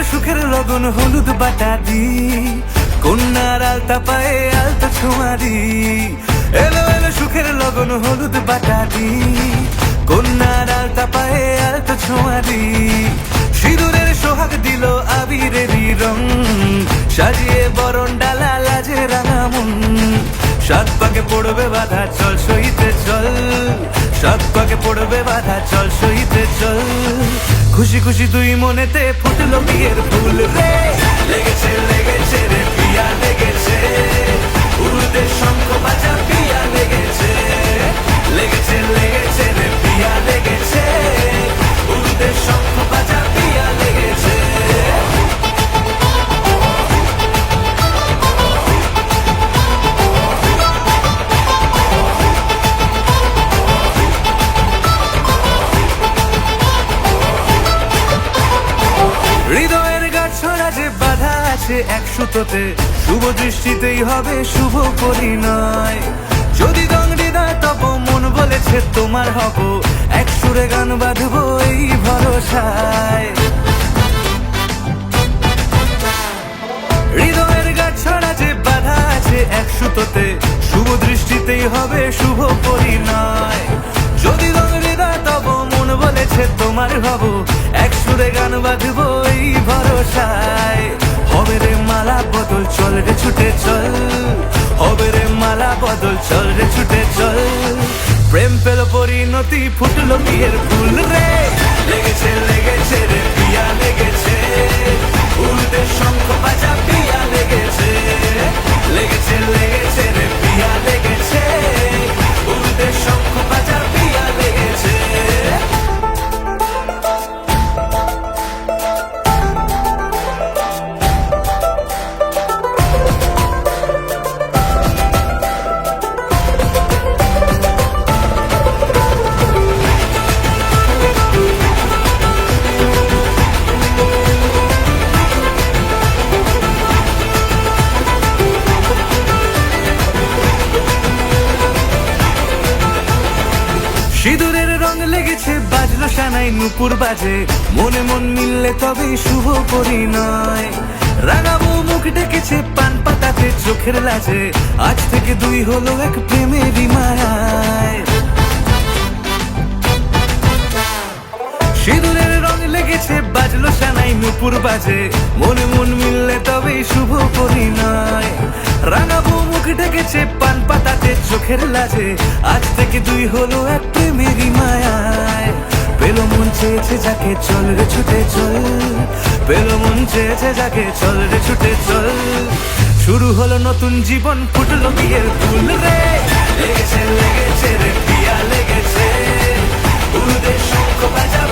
সুখের লগন হলুদ বাটা দি, কন্যার আলতা পায়ে আলতা ছোঁয়া দি। এলো এলো সুখের লগন হলুদ বাটা দি, কন্যার আলতা পায়ে আলতা ছোঁয়া দি। সিঁদুরের সোহাগ দিল আবিরেরই রং, সাজিয়ে বরণ ডালা লাজে রাঙা মন। সাত পাকে পড়বে বাধা চল সইতে চল, সাত পাকে পড়বে বাধা চল সইতে চল। খুশি খুশি দুই মনেতে ফুটলো বিয়ের ফুল রে, লেগেছে লেগেছে রে পিয়া লেগেছে, উড়তে শঙ্খ বাজা পিয়া লেগেছে। লেগেছে লেগেছে রে পিয়া লেগেছে, উড়তে শঙ্খ বাজা পিয়া লেগেছে। হৃদয়ের গাছড়া যে বাধা আছে এক সুতোতে, শুভ দৃষ্টিতেই হবে শুভ পরিণয়। যদি দণ্ডি দেয় তব মন বলেছে তোমার হব, এক সুরে গান বাঁধবো এই ভরসায়। হৃদয়ের গাছড়া যে বাধা আছে এক সুতোতে, শুভ দৃষ্টিতেই হবে শুভ পরিণয়। যদি দণ্ডি দেয় তব মন বলেছে তোমার হব, এক সুরে গান বাঁধবো এই ভরসায়। হবে রে মালা বদল চল রে ছুটে চল, হবে রে মালা বদল চল রে ছুটে চল। প্রেম পেল পরিণতি ফুটলো বিয়ের ফুল রে, লেগেছে লেগেছে রে পিয়া লেগেছে, উড়তে শঙ্খ বাজা পিয়া লেগেছে। লেগেছে লেগেছে রে পিয়া লেগেছে, উড়তে শঙ্খ বাজা পিয়া লেগেছে। সিঁদুরের রং লেগেছে বাজলো সানাই নুপুর বাজে, মনে মন মিললে তবে শুভ পরিণয়। রাঙাবো মুখ ডেকেছে পান পাতাতে চোখের লাজে, আজ থেকে দুই হলো এক প্রেমেরই মায়ায়। সিঁদুরের রং লেগেছে বাজলো সানাই নুপুর বাজে, মনে মন মিললে তবে শুভ পরিণয়। রাঙাবো মুখ ডেকেছে পান পাতাতে চোখের লাজে, আজ থেকে দুই হলো এক প্রেমেরই মায়ায়। পেলো মন চেয়েছে যাকে চল রে ছুটে চল, পেলো মন চেয়েছে যাকে চল রে ছুটে চল। শুরু হলো নতুন জীবন ফুটলো বিয়ের ফুল রে, লেগেছে লেগেছে রে পিয়া লেগেছে, উড়তে শঙ্খ বাজা।